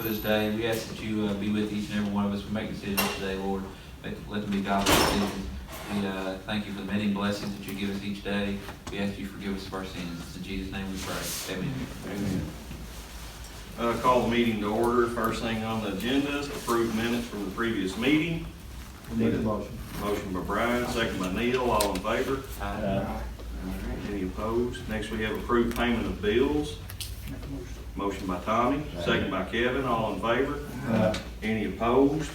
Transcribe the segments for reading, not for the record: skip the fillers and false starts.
for this day. We ask that you be with each and every one of us. We make decisions today, Lord. Let them be godly decisions. We thank you for the many blessings that you give us each day. We ask you forgive us of our sins. It's in Jesus' name we pray. Amen. Amen. Call the meeting to order. First thing on the agenda is approved minutes from the previous meeting. Make a motion. Motion by Brian, second by Neil. All in favor? Aye. All right. Any opposed? Next we have approved payment of bills. Motion by Tommy, second by Kevin. All in favor? Aye. Any opposed?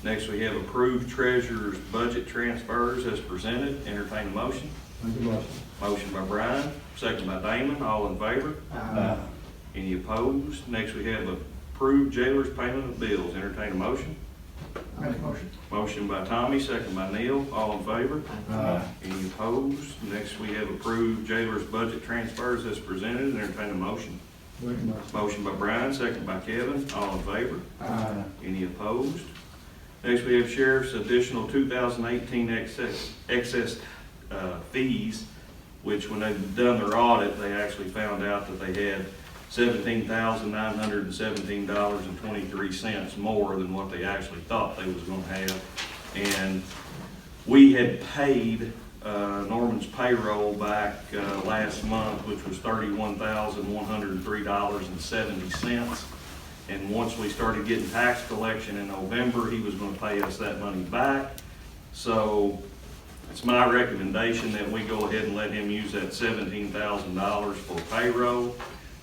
Next we have approved treasurer's budget transfers as presented. Entertain a motion. Make a motion. Motion by Brian, second by Damon. All in favor? Aye. Any opposed? Next we have approved jailer's payment of bills. Entertain a motion. Make a motion. Motion by Tommy, second by Neil. All in favor? Aye. Any opposed? Next we have approved jailer's budget transfers as presented. Entertain a motion. Make a motion. Motion by Brian, second by Kevin. All in favor? Aye. Any opposed? Next we have sheriff's additional 2018 excess fees, which when they've done their audit, they actually found out that they had $17,917.23 more than what they actually thought they was gonna have. And we had paid Norman's payroll back last month, which was $31,103.70. And once we started getting tax collection in November, he was gonna pay us that money back. So it's my recommendation that we go ahead and let him use that $17,000 for payroll,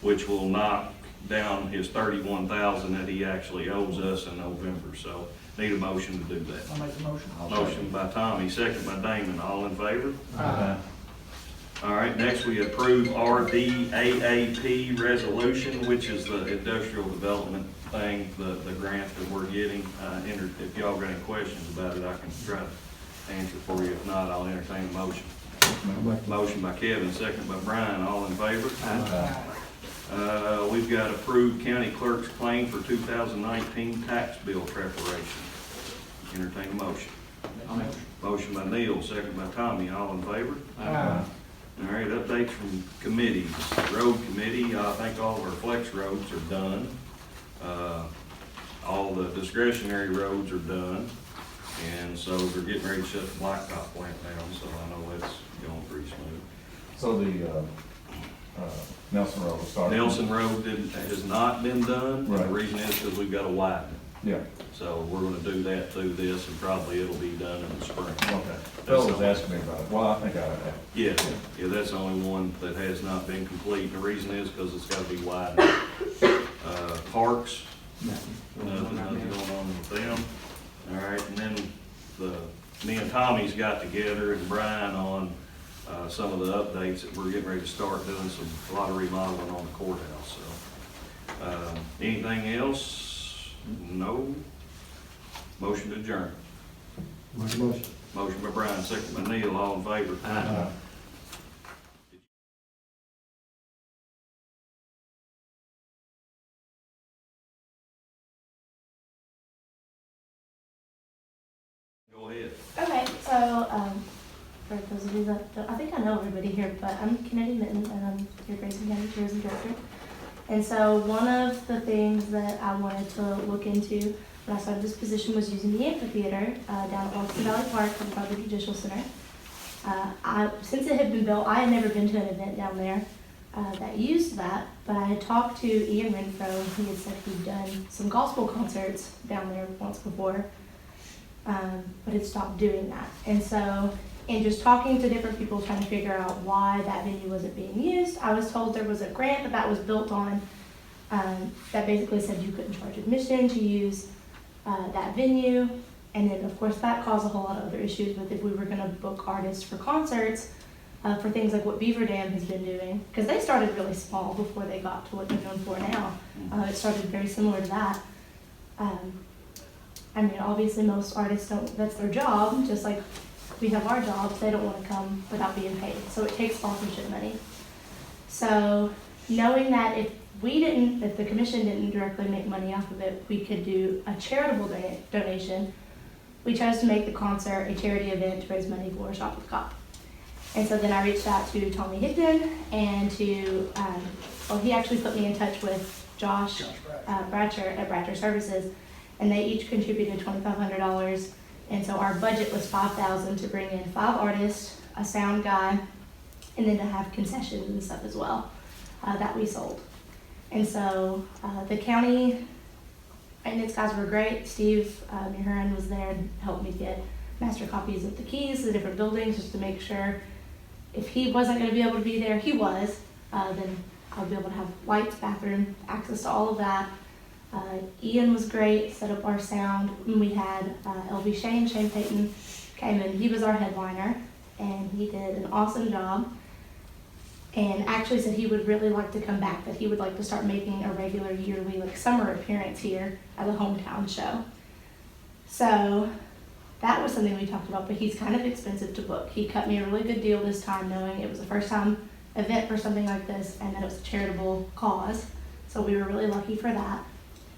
which will knock down his $31,000 that he actually owes us in November. So need a motion to do that. I'll make the motion. Motion by Tommy, second by Damon. All in favor? Aye. All right, next we approve RDAAP resolution, which is the industrial development thing, the grant that we're getting. If y'all got any questions about it, I can try to answer for you. If not, I'll entertain a motion. Motion by Kevin, second by Brian. All in favor? Aye. We've got approved county clerk's claim for 2019 tax bill preparation. Entertain a motion. Motion by Neil, second by Tommy. All in favor? Aye. All right, updates from committees. Road committee, I think all of our flex roads are done. All the discretionary roads are done. And so they're getting ready to shut the blacktop plant down, so I know that's going pretty smooth. So the Nelson Road was started? Nelson Road has not been done. And the Right. reason is because we've got to widen it. Yeah, So we're gonna do that through this, and probably it'll be done in the spring. okay. Phil was asking me about it. Well, I think I have. Yeah, that's the only one that has not been complete. And the reason is because it's gotta be widened. Parks, nothing going on with them. All right, and then me and Tommy's got together and Brian on some of the updates that we're getting ready to start doing a lot of remodeling on the courthouse, so. Anything else? No. Motion to adjourn. Make a motion. Motion by Brian, second by Neil. All in favor? Aye. Go ahead. Okay, so for those of you that don't, I think I know everybody here, but I'm Kennedy Mitten, and I'm your Grayson County Tourism Director. And so one of the things that I wanted to look into when I started this position was using the amphitheater down at Wilson Valley Park by the Judicial Center. Since it had been built, I had never been to an event down there that used that, but I had talked to Ian Renfro. He had said he'd done some gospel concerts down there once before, but had stopped doing that. And so, in just talking to different people trying to figure out why that venue wasn't being used, I was told there was a grant that was built on that basically said you couldn't charge admission to use that venue. And then, of course, that caused a whole lot of other issues with if we were going to book artists for concerts, for things like what Beaver Dam has been doing. Because they started really small before they got to what they're known for now. It started very similar to that. I mean, obviously most artists don't, that's their job, just like we have our jobs, they don't want to come without being paid. So it takes sponsorship money. So knowing that if the commission didn't directly make money off of it, we could do a charitable donation. We chose to make the concert a charity event to raise money for Shop with Cop. And so then I reached out to Tommy Higdon and to, he actually put me in touch with Josh Bratcher at Bratcher Services, and they each contributed $2,500. And so our budget was $5,000 to bring in 5 artists, a sound guy, and then to have concessions and stuff as well that we sold. And so the county maintenance guys were great. Steve Muhurin was there and helped me get master copies of the keys to the different buildings just to make sure if he wasn't going to be able to be there, he was, then I would be able to have lights, bathroom, access to all of that. Ian was great, set up our sound. We had LV Shane Payton came in. He was our headliner, and he did an awesome job. And actually said he would really like to come back, that he would like to start making a regular yearly summer appearance here at the hometown show. So that was something we talked about, but he's kind of expensive to book. He cut me a really good deal this time, knowing it was a first time event for something like this and that it was a charitable cause. So we were really lucky for that.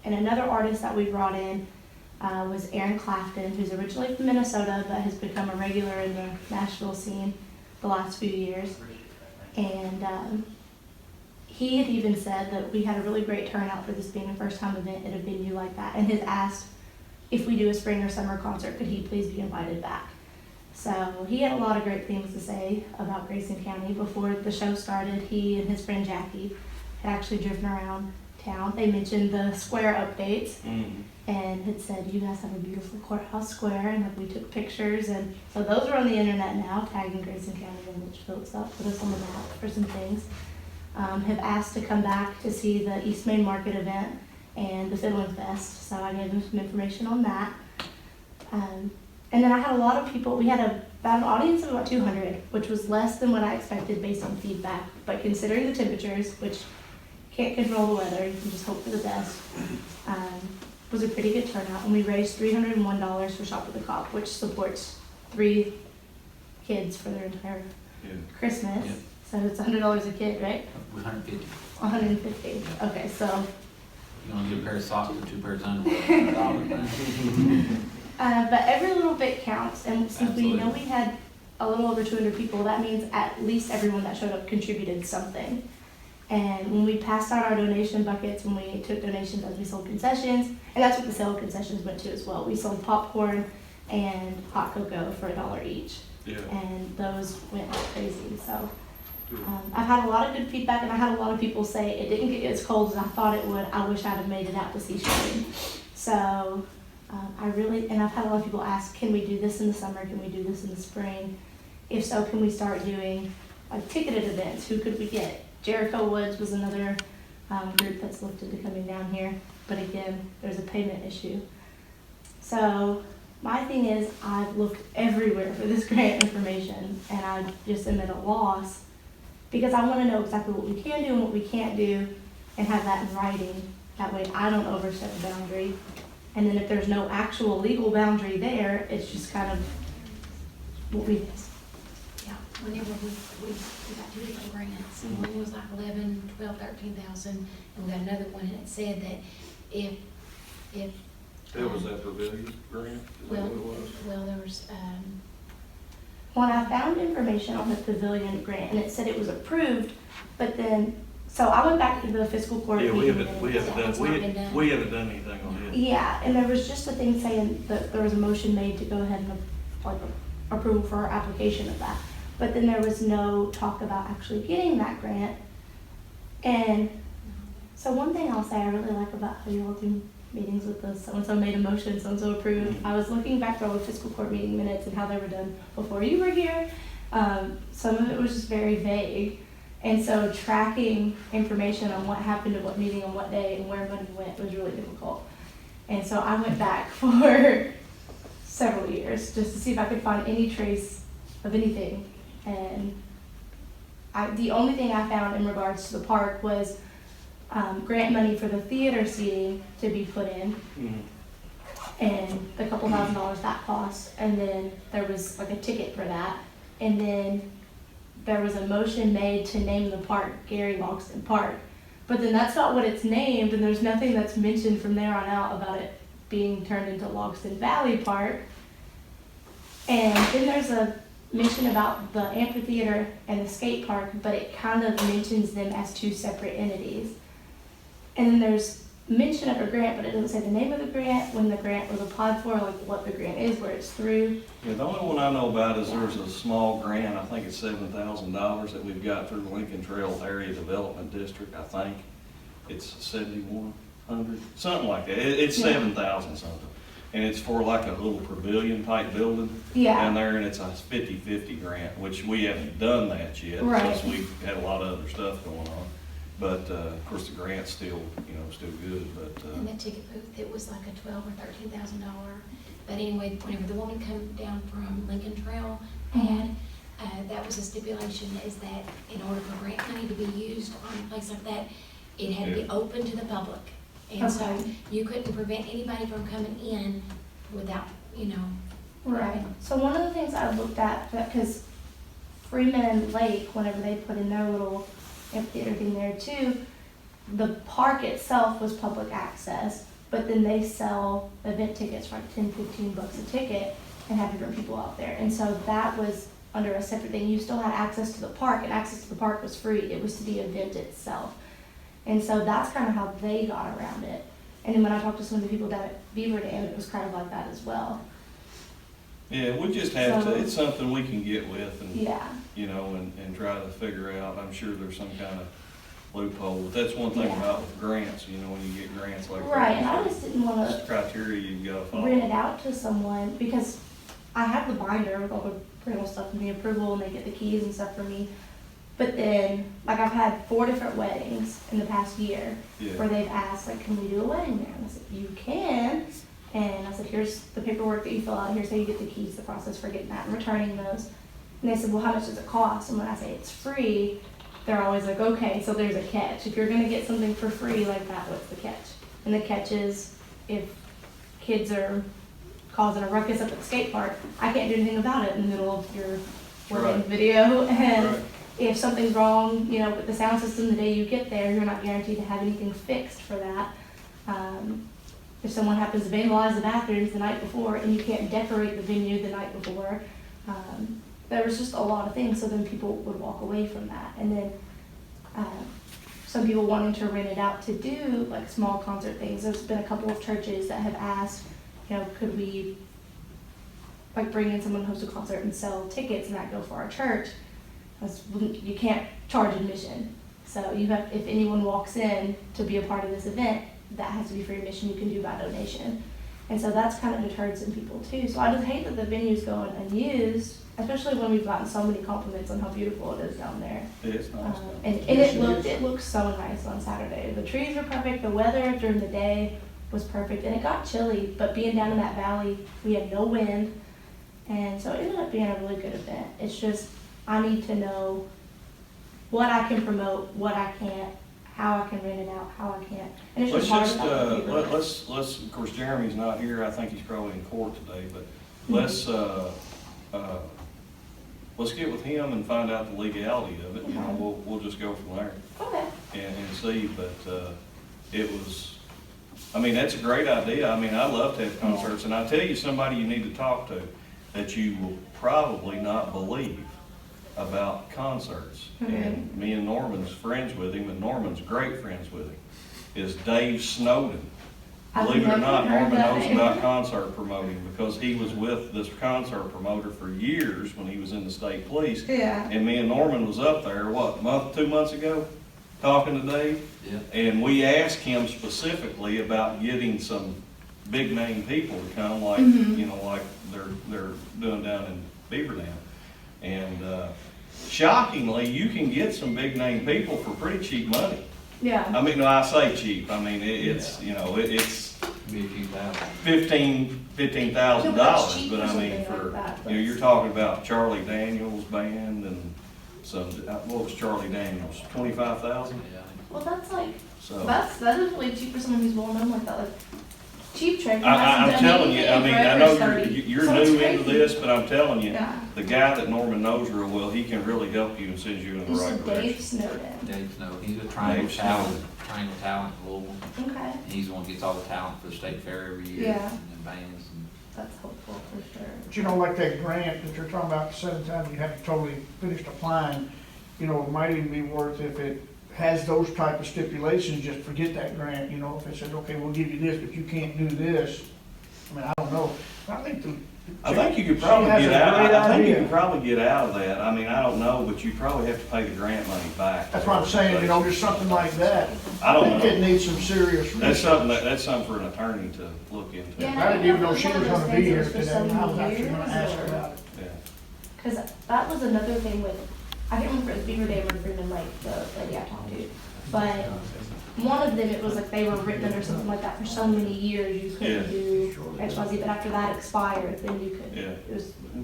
And another artist that we brought in was Aaron Clafton, who's originally from Minnesota, but has become a regular in the Nashville scene the last few years. And he had even said that we had a really great turnout for this being a first time event at a venue like that, and has asked if we do a spring or summer concert, could he please be invited back. So he had a lot of great things to say about Grayson County. Before the show started, he and his friend Jackie had actually driven around town. They mentioned the square updates and had said, you guys have a beautiful courthouse square, and we took pictures, and so those are on the internet now, tagging Grayson County and Litchfield stuff, put us on the map for some things. Have asked to come back to see the East Main Market event and the Fiddling Fest, so I gave them some information on that. And then I had a lot of people. We had about an audience of about 200, which was less than what I expected based on feedback, but considering the temperatures, which can't control the weather, you can just hope for the best, was a pretty good turnout. And we raised $301 for Shop with the Cop, which supports 3 kids for their entire Christmas. Yeah. So it's $100 a kid, right? 150. 150. Okay, so. You want to get a pair of socks or 2 pairs of underwear, $100. But every little bit counts, and since we know Absolutely. we had a little over 200 people, that means at least everyone that showed up contributed something. And when we passed out our donation buckets, when we took donations as we sold concessions, and that's what the sale concessions went to as well. We sold popcorn and hot cocoa for $1 each. Yeah. And those went like crazy. So I've had a lot of good feedback, and I had a lot of people say it didn't get as cold as I thought it would. I wish I'd have made it out to see Shane. So and I've had a lot of people ask, can we do this in the summer? Can we do this in the spring? If so, can we start doing ticketed events? Who could we get? Jericho Woods was another group that's looked into coming down here, but again, there's a payment issue. So my thing is, I've looked everywhere for this grant information, and I just am at a loss because I want to know exactly what we can do and what we can't do, and have that in writing. That way I don't overstep the boundary. And then if there's no actual legal boundary there, it's just kind of what we Whenever we got 2 different grants, and one was like 11, 12, 13,000, and we got another one, and it said that if. That was that pavilion grant? Is that what it was? Well, there was, when I found information on the pavilion grant, and it said it was approved, but then, so I went back to the fiscal court Yeah, meeting. we haven't It's not been done. we haven't done anything on it. Yeah, and there was just a thing saying that there was a motion made to go ahead and approval for our application of that. But then there was no talk about actually getting that grant. And so one thing I'll say I really like about how you all do meetings with the so-and-so made a motion, so-and-so approved. I was looking back through all the fiscal court meeting minutes and how they were done before you were here. Some of it was just very vague. And so tracking information on what happened at what meeting on what day and where money went was really difficult. And so I went back for several years just to see if I could find any trace of anything. And the only thing I found in regards to the park was grant money for the theater seating to be put in, and the couple $1,000s that cost, and then there was a ticket for that, and then there was a motion made to name the park Gary Logston Park, but then that's not what it's named, and there's nothing that's mentioned from there on out about it being turned into Logston Valley Park. And then there's a mention about the amphitheater and the skate park, but it kind of mentions them as 2 separate entities. And then there's mention of a grant, but it doesn't say the name of the grant, when the grant was applied for, like what the grant is, where it's through. Yeah, the only one I know about is there's a small grant, I think it's $7,000 that we've got through the Lincoln Trail Area Development District, I think. It's 7,100, something like that. It's Yeah. 7,000 something. And it's for like a little pavilion type building down Yeah, there, and it's a 50/50 grant, which we haven't done that yet Right. because we've had a lot of other stuff going on. But, of course, the grant's still, still good, but, And that ticket booth, it was like a $12,000 or $13,000. But anyway, whenever the woman come down from Lincoln Trail, and that was a stipulation, is that in order for grant money to be used on a place like that, it had to be open to the public. And so Okay. you couldn't prevent anybody from coming in without, right. So one of the things I looked at, because Freeman Lake, whenever they put in their little amphitheater thing there too, the park itself was public access, but then they sell event tickets for like $10-15 a ticket and have different people out there. And so that was under a separate thing. You still had access to the park, and access to the park was free. It was to the event itself. And so that's kind of how they got around it. And then when I talked to some of the people down at Beaver Dam, it was kind of like that as well. yeah, we just have So- to, it's something we can get with and, Yeah. and try to figure out. I'm sure there's some kind of loophole, but that's one thing Yeah. about with grants, when you get grants like that. Right, and I just didn't want There's to criteria you've got to follow. rent it out to someone because I have the binder with all the parental stuff and the approval, and they get the keys and stuff for me. But then, like, I've had 4 different weddings in the past year where Yeah, they've asked, like, can we do a wedding there? And I said, you can. And I said, here's the paperwork that you fill out. Here's how you get the keys, the process for getting that and returning those. And they said, well, how much does it cost? And when I say it's free, they're always like, okay, so there's a catch. If you're going to get something for free like that, what's the catch? And the catch is if kids are causing a ruckus up at the skate park, I can't do anything about it in the middle of your wedding Right. video. And right, if something's wrong, with the sound system the day you get there, you're not guaranteed to have anything fixed for that. If someone happens to vandalize the bathrooms the night before and you can't decorate the venue the night before, there was just a lot of things, so then people would walk away from that. And then some people wanting to rent it out to do like small concert things. There's been a couple of churches that have asked, could we like bring in someone to host a concert and sell tickets and that go for our church? You can't charge admission. So you have, if anyone walks in to be a part of this event, that has to be free admission. You can do by donation. And so that's kind of deterred some people too. So I just hate that the venue's going unused, especially when we've gotten so many compliments on how beautiful it is down there. yeah, it's nice. And Yes, it looked so nice on Saturday. The trees were perfect, the weather during the day was perfect, and it got chilly, but being down in that valley, we had no wind, and so it ended up being a really good event. It's just, I need to know what I can promote, what I can't, how I can rent it out, how I can't. And it's Let's just hard just, without the people. let's, of course, Jeremy's not here, I think he's probably in court today, but let's get with him and find out the legality of it, Okay. we'll just go from there Okay, and see, but, it was, that's a great idea, I love to have concerts, and I'll tell you somebody you need to talk to that you will probably not believe about concerts. And me and Norman's friends with him, and Norman's great friends with him, is Dave Snowden. I've Believe it or never not, heard Norman that knows name. about concert promoting because he was with this concert promoter for years when he was in the state police. yeah, And me and Norman was up there, 2 months ago, talking to Dave. Yeah. And we asked him specifically about getting some big name people to come, like, like they're doing down in Beaver Dam. And shockingly, you can get some big name people for pretty cheap money. yeah. No, I say cheap, it's, it's Be a few thousand. $15,000, No, that's cheap but for I something mean, like for, that, you're talking about Charlie Daniels band and some, what was Charlie Daniels, 25,000? Yeah. Well, that's like, So, that is really cheap for someone who's well known like that. Like, Cheap Trick. I'm telling you, I know you're So it's new into crazy. this, but I'm telling you, Yeah. the guy that Norman knows real well, he can really help you and send you in the You right said direction. Dave Snowden. Dave Snow, he's with Triangle Dave Talent, Triangle Talent in Louisville. Okay, And he's the one who gets all the talent for the state fair every year. Yeah. And bands and. that's helpful for sure. But like that grant that you're talking about, the 7 times you haven't totally finished applying, it might even be worth if it has those type of stipulations, just forget that grant, you know, if it says, okay, we'll give you this, but you can't do this. I mean, I don't know. I think I think you could she probably has a get out, great I think you idea. could probably get out of that. I mean, I don't know, but you probably have to pay the grant money back. That's what I'm saying, you know, just something like that. I don't think it know. needs some serious That's research. that's something for an attorney to look into. Yeah. I didn't even know she was gonna be here For today, so and I was many actually gonna years, ask her or- about it. Yeah. Because that was another thing with, I can't remember if it was Beaver Dam or Freeman Lake, the lady I talked to. But one of them, it was like they were written under something like that for so many years, you couldn't Yeah. do X, Y, Z, but after that expired, then you could. Yeah.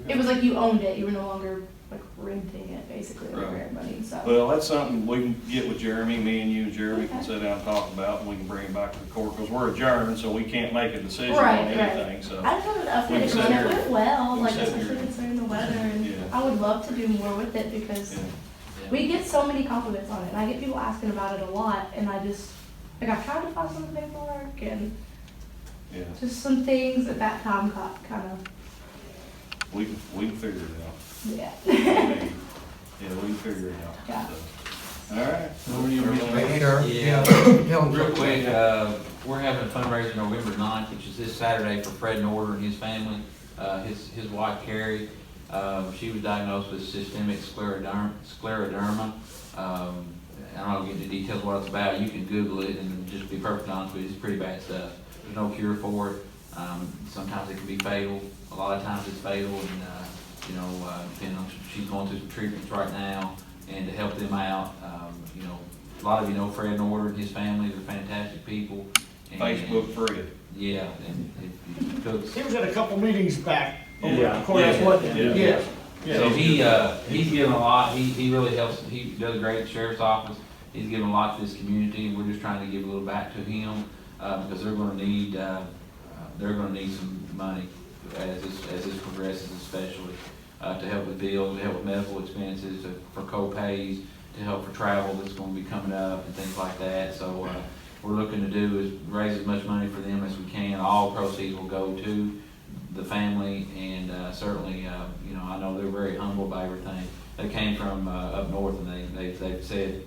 It was like you owned it, you were no longer like renting it, basically, with Right. grant money, so. Well, that's something we can get with Jeremy, me and you and Jeremy can Okay. sit down and talk about, and we can bring it back to the court, because we're adjourned, so we can't make a decision Right, on right. anything, so. I told it up We there, can and sit it here- went well, we like can sit especially here. considering the weather, and Yeah. I would love to do more with it because Yeah. we get so many compliments on it, and I get people asking about it a lot, and I just, like, I've tried to find some of the paperwork and Yeah, just some things at that time got kind of, we can figure it out. yeah. Yeah, we can figure it out. Yeah. So. All right. Hey, sir. Yeah, Yeah. real quick, we're having a fundraiser November 9th, which is this Saturday for Fred Norder and his family. His wife Carrie, she was diagnosed with systemic scleroderma. I don't get into details of what it's about. You can Google it, and just to be perfectly honest with you, it's pretty bad stuff. There's no cure for it. Sometimes it can be fatal. A lot of times it's fatal, and depending on, she's going through some treatments right now, and to help them out, a lot of you know Fred Norder and his family. They're fantastic people. And, Facebook Fred. Yeah, and if folks. He was at a couple meetings back. Yeah. Of course, that's what, Yeah. yes. So he's given a lot, he really helps, he does a great at the sheriff's office, he's given a lot to this community, and we're just trying to give a little back to him, because they're gonna need some money as this progresses, especially, to help with bills, to help with medical expenses, for co-pays, to help for travel that's gonna be coming up and things like that, so, we're looking to do is raise as much money for them as we can. All proceeds will go to the family, and certainly, I know they're very humbled by everything. They came from up north, and they've said,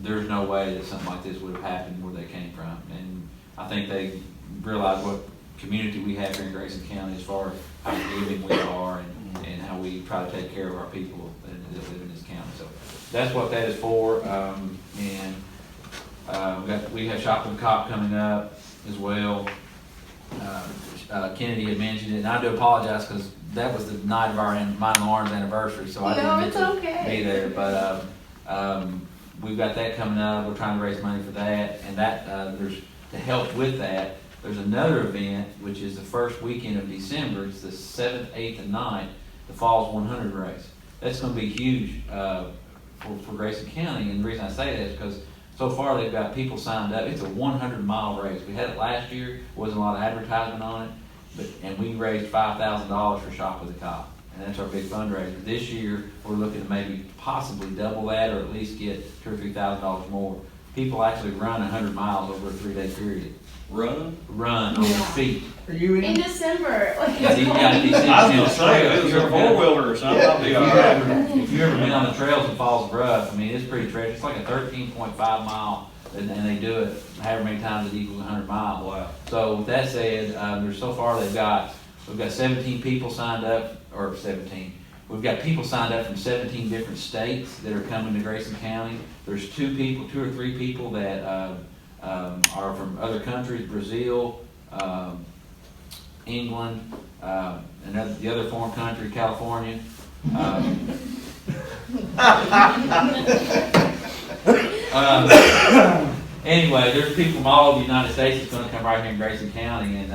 there's no way that something like this would have happened where they came from. And I think they realize what community we have here in Grayson County as far as how giving we are, and how we try to take care of our people that live in this county. So that's what that is for. We have Shop with the Cop coming up as well. Kennedy had mentioned it, and I do apologize because that was the night of mine and Lauren's anniversary, so I didn't get to be there. But we've got that coming up. We're trying to raise money for that, and that there's to help with that. There's another event which is the first weekend of December. It's the 7th, 8th, and 9th, the Falls 100 race. That's going to be huge for Grayson County, and the reason I say that is because so far they've got people signed up. It's a 100-mile race. We had it last year. Wasn't a lot of advertisement on it, and we raised $5,000 for Shop with the Cop, and that's our big fundraiser. This year we're looking to maybe possibly double that, or at least get $2,000 or $3,000 more. People actually run 100 miles over a 3-day period. Run on their feet. Are you In in? December, like. Yeah, you gotta be sitting I was in gonna the say, trail. if it was a four-wheeler or something, I'll be all right. If you've ever been on the trails in Falls Rough, I mean, it's pretty treacherous. It's like a 13.5 mile, and they do it however many times it equals 100 miles. Wow. So with that said, there's so far we've got 17 people signed up, or 17. We've got people signed up from 17 different states that are coming to Grayson County. There's 2 or 3 people that are from other countries, Brazil, England, and the other foreign country, California. Anyway, there's people from all over the United States that's going to come right here in Grayson County, and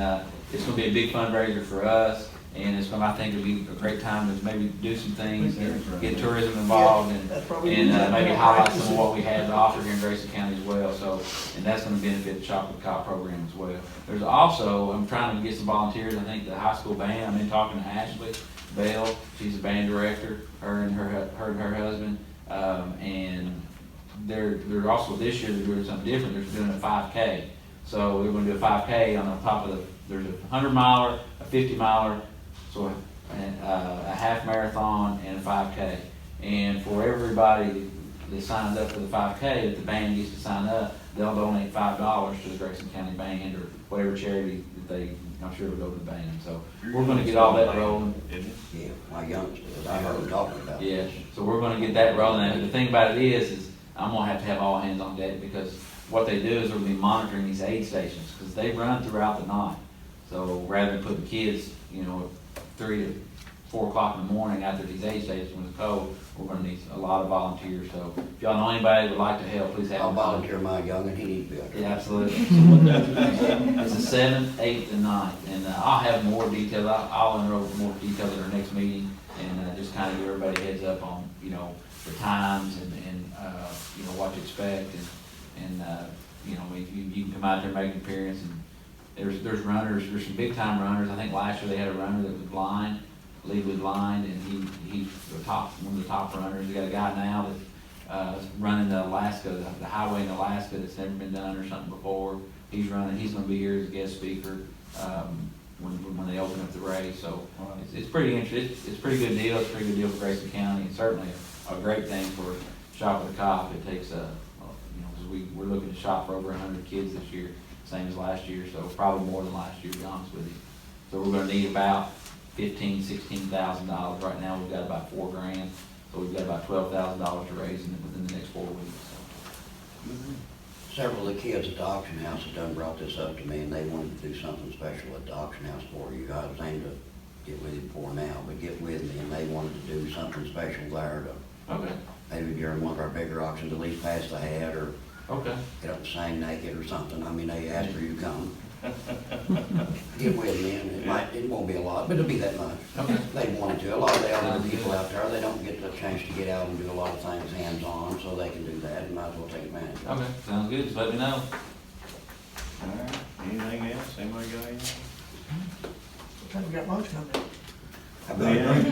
it's going to be a big fundraiser for us. And it's going to, I think, it'll be a great time to maybe do some things and get tourism involved, and maybe highlight some of what we have to offer here in Grayson County as well. So, and that's going to benefit the Shop with the Cop program as well. There's also, I'm trying to get some volunteers. I think the high school band. I've been talking to Ashley Bell. She's a band director. Her and her husband, and they're also this year they're doing something different. They're doing a 5K. So they're going to do a 5K on the top of there's a 100-miler, a 50-miler. So a half marathon and a 5K. And for everybody, that signs up for the 5K, if the band gets to sign up, they'll donate $5 to the Grayson County Band or whatever charity that they, I'm sure it'll go to the band. So we're gonna get all that rolling. Isn't it? Yeah, my youngest is, I heard him talking about it. Yeah, so we're gonna get that rolling. And the thing about it is I'm gonna have to have all hands on deck, because what they do is they're gonna be monitoring these aid stations, because they run throughout the night. So rather than put the kids, you know, 3 to 4 o'clock in the morning out at these aid stations when it's cold, we're gonna need a lot of volunteers. So if y'all know anybody that would like to help, please have I'll them. volunteer my young, and he needs to be out there. Yeah, absolutely. It's the 7th, 8th, and 9th, and I'll have more details. I'll enroll more details at our next meeting, and just kind of give everybody a heads up on, you know, the times and you know, what to expect, and you know, you can come out there and make an appearance, and there's runners, there's some big time runners. I think last year they had a runner that was blind, legally blind, and he's one of the top runners. We got a guy now that's running the Alaska, the highway in Alaska that's never been done or something before. He's running. He's going to be here as a guest speaker when they open up the race. So it's pretty interesting. It's a pretty good deal. It's a pretty good deal for Grayson County, and certainly a great thing for Shop with a Cop. It takes you know, 'cause we're looking to shop for over 100 kids this year, same as last year. So probably more than last year, to be honest with you. So we're going to need about $16,000. Right now we've got about $4 grand, so we've got about $12,000 to raise within the next 4 weeks. So. Several of the kids at the auction house have done brought this up to me, and they wanted to do something special at the auction house for you. I was aimed to get with you before now, but get with me, and they wanted to do something special there to Okay. maybe during one of our bigger auctions, at least pass the hat or Okay. get up and sing naked or something. I mean, they asked for you to come. Get with me, and it won't be a lot, but it'll be that much. Okay. They wanted to. A lot of the elderly people out there, they don't get the chance to get out and do a lot of things hands-on, so they can do that, and might as well take advantage of it. Okay. Sounds good. Just let me know. All right, anything else? Anybody got anything? What time we got lunch coming? How about